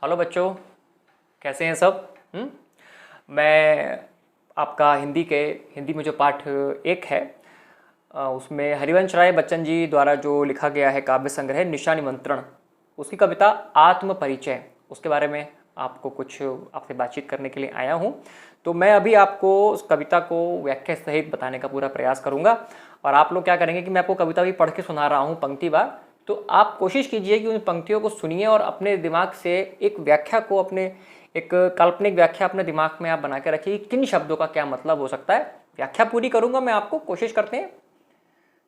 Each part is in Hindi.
हेलो बच्चों, कैसे हैं सब? मैं आपका हिंदी में जो पाठ एक है उसमें हरिवंश राय बच्चन जी द्वारा जो लिखा गया है काव्य संग्रह निशा निमंत्रण, उसकी कविता आत्म परिचय, उसके बारे में आपको कुछ आपसे बातचीत करने के लिए आया हूँ। तो मैं अभी आपको उस कविता को व्याख्या सहित बताने का पूरा प्रयास करूँगा और आप लोग क्या करेंगे कि मैं आपको कविता भी पढ़ के सुना रहा हूँ पंक्ति बार, तो आप कोशिश कीजिए कि उन पंक्तियों को सुनिए और अपने दिमाग से एक व्याख्या को एक काल्पनिक व्याख्या अपने दिमाग में आप बना के रखिए कि किन शब्दों का क्या मतलब हो सकता है। व्याख्या पूरी करूंगा मैं, आपको कोशिश करते हैं।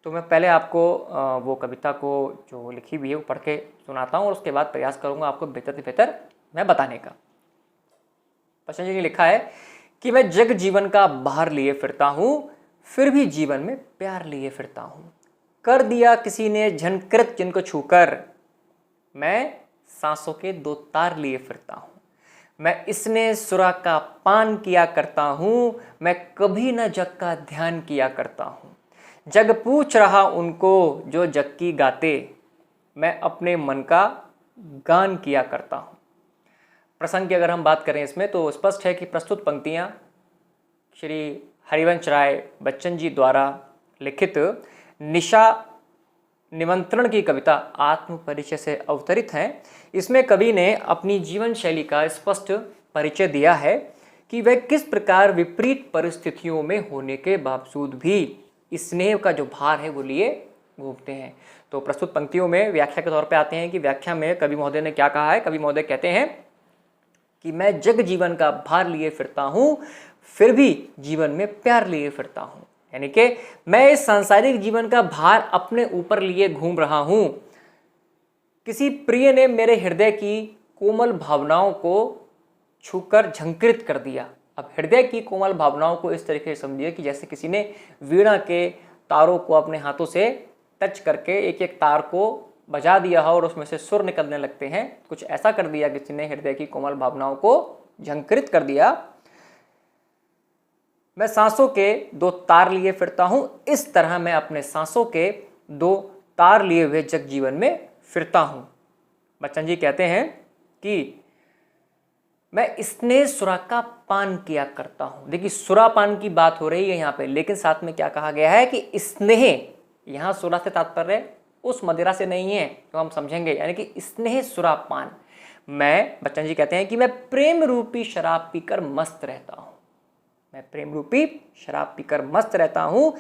तो मैं पहले आपको वो कविता को जो लिखी हुई है वो पढ़ के सुनाता हूँ और उसके बाद प्रयास करूंगा आपको बेहतर से बेहतर मैं बताने का। बच्चन जी ने लिखा है कि मैं जग जीवन का बाहर लिए फिरता हूँ, फिर भी जीवन में प्यार लिए फिरता हूँ। कर दिया किसी ने झनकृत जिनको छूकर, मैं सांसों के दो तार लिए फिरता हूँ। मैं इसने सुरा का पान किया करता हूँ, मैं कभी न जग का ध्यान किया करता हूँ। जग पूछ रहा उनको जो जग की गाते, मैं अपने मन का गान किया करता हूँ। प्रसंग की अगर हम बात करें इसमें तो स्पष्ट है कि प्रस्तुत पंक्तियाँ श्री हरिवंश राय बच्चन जी द्वारा लिखित निशा निमंत्रण की कविता आत्म परिचय से अवतरित हैं। इसमें कवि ने अपनी जीवन शैली का स्पष्ट परिचय दिया है कि वह किस प्रकार विपरीत परिस्थितियों में होने के बावजूद भी स्नेह का जो भार है वो लिए घूमते हैं। तो प्रस्तुत पंक्तियों में व्याख्या के तौर पे आते हैं कि व्याख्या में कवि महोदय ने क्या कहा है। कवि महोदय कहते हैं कि मैं जग जीवन का भार लिए फिरता हूँ, फिर भी जीवन में प्यार लिए फिरता हूँ। यानी कि मैं इस सांसारिक जीवन का भार अपने ऊपर लिए घूम रहा हूं। किसी प्रिय ने मेरे हृदय की कोमल भावनाओं को छूकर झंकृत कर दिया। अब हृदय की कोमल भावनाओं को इस तरीके से समझिए कि जैसे किसी ने वीणा के तारों को अपने हाथों से टच करके एक एक तार को बजा दिया हो और उसमें से सुर निकलने लगते हैं। कुछ ऐसा कर दिया किसी ने, हृदय की कोमल भावनाओं को झंकृत कर दिया। मैं सांसों के दो तार लिए फिरता हूं, इस तरह मैं अपने सांसों के दो तार लिए हुए जग जीवन में फिरता हूं। बच्चन जी कहते हैं कि मैं स्नेह सुरा का पान किया करता हूं। देखिए, सुरापान की बात हो रही है यहां पे, लेकिन साथ में क्या कहा गया है कि स्नेह, यहां सुरा से तात्पर्य उस मदिरा से नहीं है तो हम समझेंगे, यानी कि स्नेह सुरापान। मैं, बच्चन जी कहते हैं कि मैं प्रेम रूपी शराब पीकर मस्त रहता हूं। मैं प्रेम रूपी शराब पीकर मस्त रहता हूं।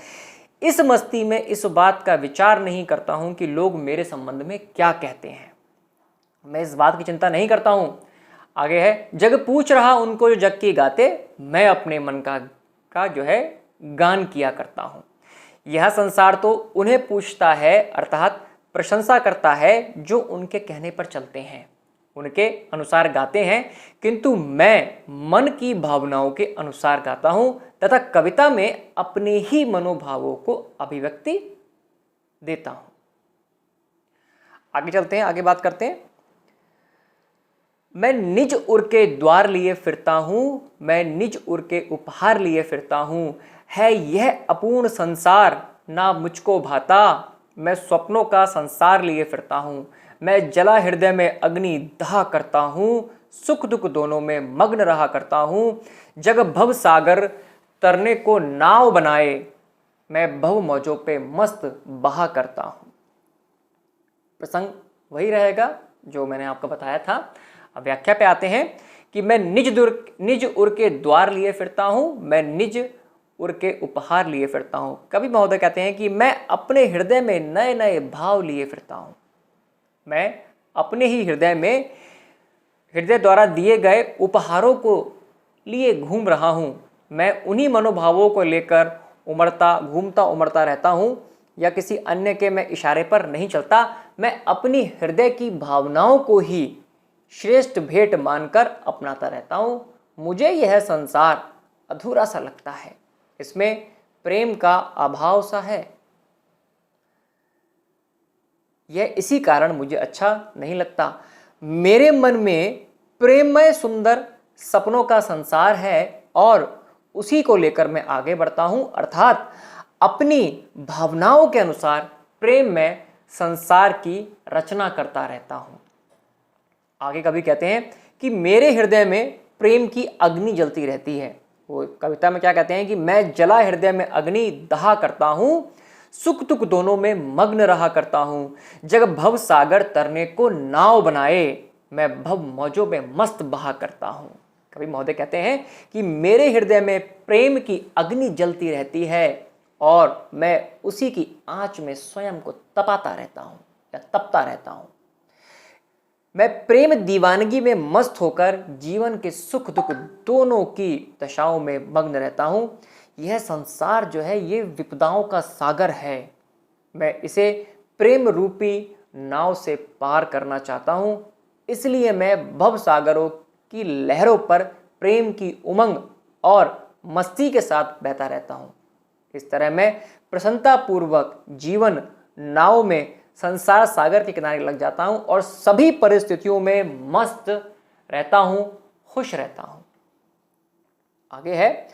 इस मस्ती में इस बात का विचार नहीं करता हूं कि लोग मेरे संबंध में क्या कहते हैं। मैं इस बात की चिंता नहीं करता हूं। आगे है, जग पूछ रहा उनको जो जग की गाते, मैं अपने मन का जो है गान किया करता हूं। यह संसार तो उन्हें पूछता है, अर्थात प्रशंसा करता है, जो उनके कहने पर चलते हैं, उनके अनुसार गाते हैं, किंतु मैं मन की भावनाओं के अनुसार गाता हूं तथा कविता में अपने ही मनोभावों को अभिव्यक्ति देता हूं। आगे चलते हैं, आगे बात करते हैं। मैं निज उर के द्वार लिए फिरता हूं, मैं निज उर के उपहार लिए फिरता हूं। है यह अपूर्ण संसार ना मुझको भाता, मैं स्वप्नों का संसार लिए फिरता हूं। मैं जला हृदय में अग्नि दहा करता हूँ, सुख दुख दोनों में मग्न रहा करता हूँ। जग भव सागर तरने को नाव बनाए, मैं भव मौजों पे मस्त बहा करता हूँ। प्रसंग वही रहेगा जो मैंने आपको बताया था। अब व्याख्या पे आते हैं कि मैं निज उर के द्वार लिए फिरता हूँ, मैं निज उर के उपहार लिए फिरता हूँ। कवि महोदय कहते हैं कि मैं अपने हृदय में नए नए भाव लिए फिरता हूँ। मैं अपने ही हृदय द्वारा दिए गए उपहारों को लिए घूम रहा हूँ। मैं उन्हीं मनोभावों को लेकर घूमता उमड़ता रहता हूँ, या किसी अन्य के मैं इशारे पर नहीं चलता। मैं अपनी हृदय की भावनाओं को ही श्रेष्ठ भेंट मानकर अपनाता रहता हूँ। मुझे यह संसार अधूरा सा लगता है, इसमें प्रेम का अभाव सा है। यह इसी कारण मुझे अच्छा नहीं लगता। मेरे मन में प्रेममय सुंदर सपनों का संसार है और उसी को लेकर मैं आगे बढ़ता हूं, अर्थात अपनी भावनाओं के अनुसार प्रेम में संसार की रचना करता रहता हूं। आगे कभी कहते हैं कि मेरे हृदय में प्रेम की अग्नि जलती रहती है। वो कविता में क्या कहते हैं कि मैं जला हृदय में अग्नि दहा करता हूँ, सुख दुख दोनों में मग्न रहा करता हूँ। जग भव सागर तरने को नाव बनाए, मैं भव मौजों में मस्त बहा करता हूँ। कवि महोदय कहते हैं कि मेरे हृदय में प्रेम की अग्नि जलती रहती है और मैं उसी की आंच में स्वयं को तपाता रहता हूँ या तपता रहता हूँ। मैं प्रेम दीवानगी में मस्त होकर जीवन के सुख दुख दोनों की दशाओं में मग्न रहता हूँ। यह संसार जो है ये विपदाओं का सागर है, मैं इसे प्रेम रूपी नाव से पार करना चाहता हूँ। इसलिए मैं भव सागरों की लहरों पर प्रेम की उमंग और मस्ती के साथ बहता रहता हूँ। इस तरह मैं प्रसन्नतापूर्वक जीवन नाव में संसार सागर के किनारे लग जाता हूँ और सभी परिस्थितियों में मस्त रहता हूँ, खुश रहता हूँ। आगे है,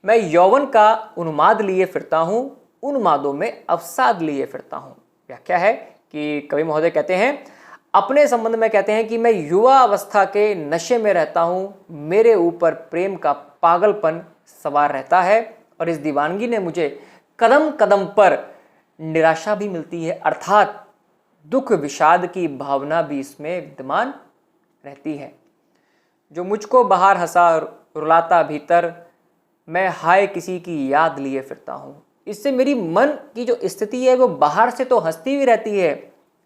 मैं यौवन का उन्माद लिए फिरता हूँ, उन्मादों में अवसाद लिए फिरता हूँ। व्याख्या है कि कवि महोदय कहते हैं, अपने संबंध में कहते हैं कि मैं युवा अवस्था के नशे में रहता हूँ, मेरे ऊपर प्रेम का पागलपन सवार रहता है और इस दीवानगी ने मुझे कदम कदम पर निराशा भी मिलती है, अर्थात दुख विषाद की भावना भी इसमें विद्यमान रहती है। जो मुझको बाहर हंसा रुलाता भीतर, मैं हाय किसी की याद लिए फिरता हूँ। इससे मेरी मन की जो स्थिति है वो बाहर से तो हंसती भी रहती है,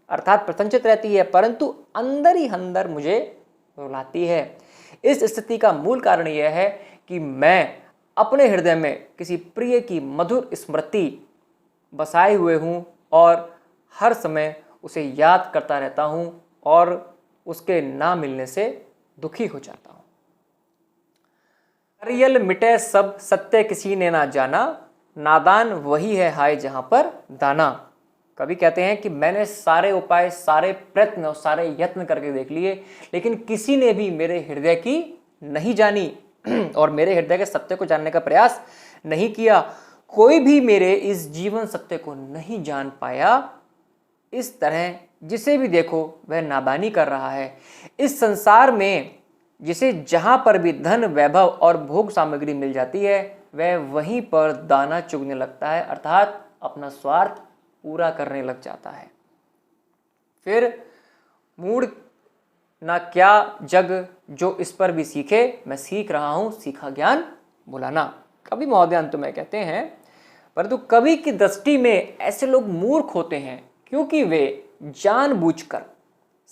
अर्थात प्रसन्नचित रहती है, परंतु अंदर ही अंदर मुझे रुलाती है। इस स्थिति का मूल कारण यह है कि मैं अपने हृदय में किसी प्रिय की मधुर स्मृति बसाए हुए हूँ और हर समय उसे याद करता रहता हूँ और उसके ना मिलने से दुखी हो जाता हूँ। हरियल मिटे सब सत्य किसी ने ना जाना, नादान वही है हाय जहाँ पर दाना। कवि कहते हैं कि मैंने सारे उपाय, सारे प्रयत्न और सारे यत्न करके देख लिए, लेकिन किसी ने भी मेरे हृदय की नहीं जानी और मेरे हृदय के सत्य को जानने का प्रयास नहीं किया। कोई भी मेरे इस जीवन सत्य को नहीं जान पाया। इस तरह जिसे भी देखो वह नादानी कर रहा है। इस संसार में जिसे जहां पर भी धन, वैभव और भोग सामग्री मिल जाती है वह वहीं पर दाना चुगने लगता है, अर्थात अपना स्वार्थ पूरा करने लग जाता है। फिर मूड ना क्या जग जो इस पर भी सीखे, मैं सीख रहा हूं सीखा ज्ञान भुलाना। कवि महोदय अंत में कहते हैं, परंतु कवि की दृष्टि में ऐसे लोग मूर्ख होते हैं क्योंकि वे जानबूझकर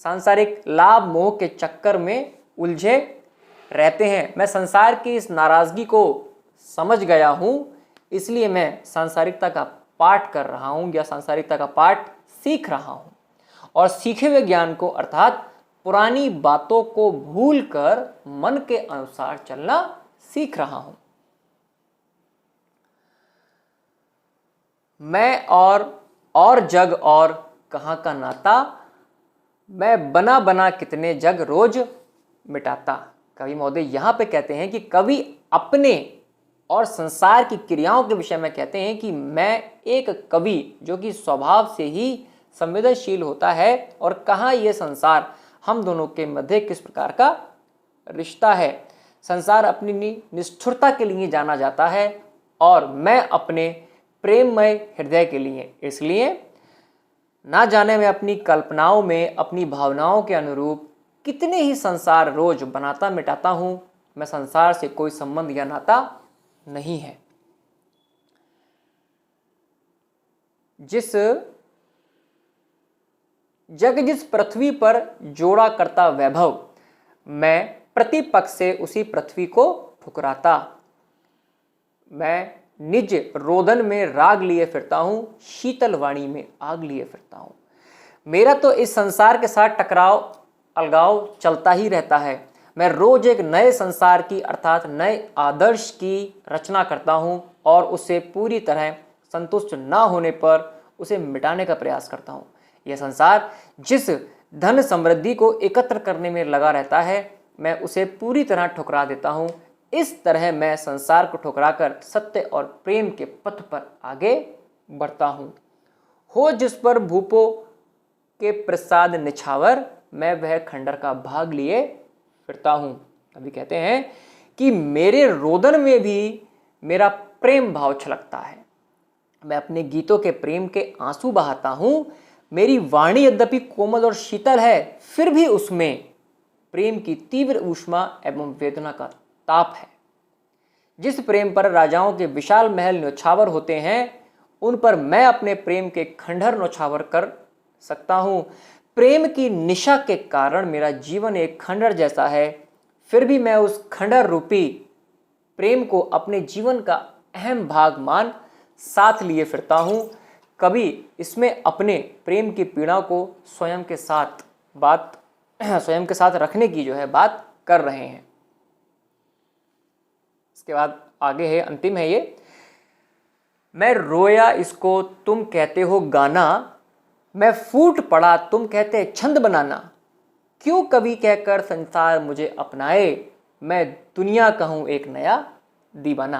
सांसारिक लाभ मोह के चक्कर में उलझे रहते हैं। मैं संसार की इस नाराजगी को समझ गया हूं, इसलिए मैं सांसारिकता का पाठ कर रहा हूं या सांसारिकता का पाठ सीख रहा हूं और सीखे हुए ज्ञान को अर्थात पुरानी बातों को भूलकर मन के अनुसार चलना सीख रहा हूं। मैं और जग और कहाँ का नाता, मैं बना बना कितने जग रोज मिटाता। कवि महोदय यहाँ पे कहते हैं कि कवि अपने और संसार की क्रियाओं के विषय में कहते हैं कि मैं एक कवि जो कि स्वभाव से ही संवेदनशील होता है और कहाँ ये संसार हम दोनों के मध्य किस प्रकार का रिश्ता है। संसार अपनी निष्ठुरता के लिए जाना जाता है और मैं अपने प्रेममय हृदय के लिए। इसलिए ना जाने मैं अपनी कल्पनाओं में अपनी भावनाओं के अनुरूप कितने ही संसार रोज बनाता मिटाता हूं। मैं संसार से कोई संबंध या नाता नहीं है। जिस पृथ्वी पर जोड़ा करता वैभव, मैं प्रतिपक्ष से उसी पृथ्वी को ठुकराता। मैं निज रोदन में राग लिए फिरता हूं, शीतल वाणी में आग लिए फिरता हूं। मेरा तो इस संसार के साथ टकराव अलगाव चलता ही रहता है। मैं रोज एक नए संसार की अर्थात नए आदर्श की रचना करता हूं और उससे पूरी तरह संतुष्ट ना होने पर उसे मिटाने का प्रयास करता हूं। यह संसार जिस धन समृद्धि को एकत्र करने में लगा रहता है मैं उसे पूरी तरह ठुकरा देता हूं। इस तरह मैं संसार को ठुकराकर सत्य और प्रेम के पथ पर आगे बढ़ता हूं। हो जिस पर भूपों के प्रसाद निछावर, मैं वह खंडर का भाग लिए फिरता हूँ। कवि कहते हैं कि मेरे रोदन में भी मेरा प्रेम भाव छलकता है। मैं अपने गीतों के प्रेम के आंसू बहाता हूँ। मेरी वाणी यद्यपि कोमल और शीतल है, फिर भी उसमें प्रेम की तीव्र ऊष्मा एवं वेदना का ताप है। जिस प्रेम पर राजाओं के विशाल महल न्यौछावर होते हैं, उन पर मैं अपने प्रेम के खंडहर न्यौछावर कर सकता हूँ। प्रेम की निशा के कारण मेरा जीवन एक खंडहर जैसा है, फिर भी मैं उस खंडहर रूपी प्रेम को अपने जीवन का अहम भाग मान साथ लिए फिरता हूँ। कभी इसमें अपने प्रेम की पीड़ा को स्वयं के साथ रखने की जो है बात कर रहे हैं। इसके बाद आगे है, अंतिम है ये, मैं रोया इसको तुम कहते हो गाना, मैं फूट पड़ा तुम कहते छंद बनाना। क्यों कवि कहकर संसार मुझे अपनाए, मैं दुनिया कहूँ एक नया दीवाना।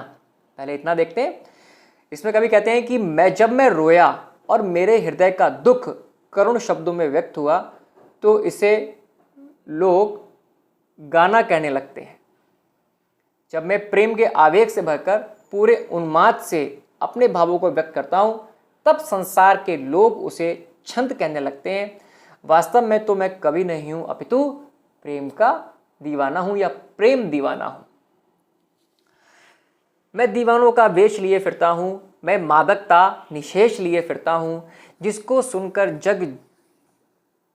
पहले इतना देखते हैं। इसमें कवि कहते हैं कि जब मैं रोया और मेरे हृदय का दुख करुण शब्दों में व्यक्त हुआ, तो इसे लोग गाना कहने लगते हैं। जब मैं प्रेम के आवेग से भरकर पूरे उन्माद से अपने भावों को व्यक्त करता हूँ, तब संसार के लोग उसे छंद कहने लगते हैं। वास्तव में तो मैं कवि नहीं हूँ, अपितु प्रेम का दीवाना हूँ या प्रेम दीवाना हूँ। मैं दीवानों का वेश लिए फिरता हूँ, मैं मादकता निशेष लिए फिरता हूँ। जिसको सुनकर जग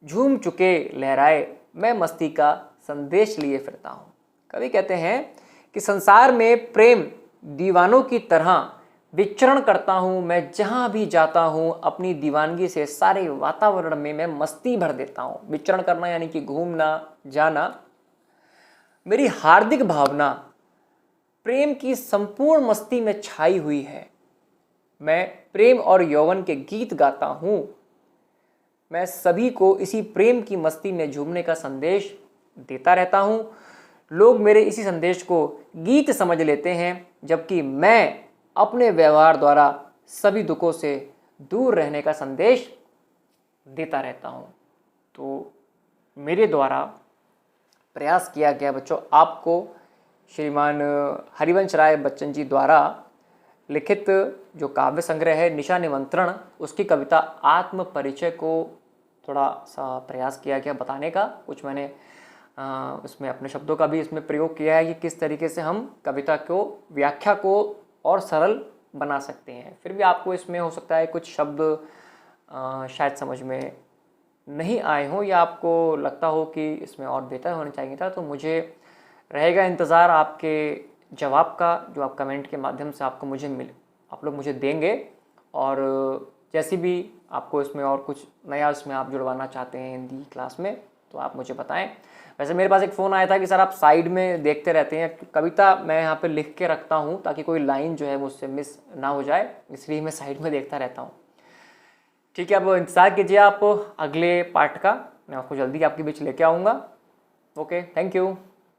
झूम चुके लहराए, मैं मस्ती का संदेश लिए फिरता हूँ। कवि कहते हैं कि संसार में प्रेम दीवानों की तरह विचरण करता हूँ। मैं जहाँ भी जाता हूँ अपनी दीवानगी से सारे वातावरण में मैं मस्ती भर देता हूँ। विचरण करना यानी कि घूमना जाना। मेरी हार्दिक भावना प्रेम की संपूर्ण मस्ती में छाई हुई है। मैं प्रेम और यौवन के गीत गाता हूँ। मैं सभी को इसी प्रेम की मस्ती में झूमने का संदेश देता रहता हूँ। लोग मेरे इसी संदेश को गीत समझ लेते हैं, जबकि मैं अपने व्यवहार द्वारा सभी दुखों से दूर रहने का संदेश देता रहता हूँ। तो मेरे द्वारा प्रयास किया गया बच्चों, आपको श्रीमान हरिवंश राय बच्चन जी द्वारा लिखित जो काव्य संग्रह है निशा निमंत्रण, उसकी कविता आत्म परिचय को थोड़ा सा प्रयास किया गया बताने का। कुछ मैंने उसमें अपने शब्दों का भी इसमें प्रयोग किया है कि किस तरीके से हम कविता को व्याख्या को और सरल बना सकते हैं। फिर भी आपको इसमें हो सकता है कुछ शब्द शायद समझ में नहीं आए हों या आपको लगता हो कि इसमें और बेहतर होना चाहिए था, तो मुझे रहेगा इंतज़ार आपके जवाब का, जो आप कमेंट के माध्यम से आप लोग मुझे देंगे। और जैसी भी आपको इसमें और कुछ नया इसमें आप जुड़वाना चाहते हैं हिंदी क्लास में, तो आप मुझे बताएं। वैसे मेरे पास एक फ़ोन आया था कि सर आप साइड में देखते रहते हैं, कविता मैं यहाँ पे लिख के रखता हूँ ताकि कोई लाइन जो है मुझसे मिस ना हो जाए, इसलिए मैं साइड में देखता रहता हूँ। ठीक है, अब इंतज़ार कीजिए आप अगले पार्ट का, मैं आपको जल्दी आपके बीच लेके आऊँगा। Okay, thank you.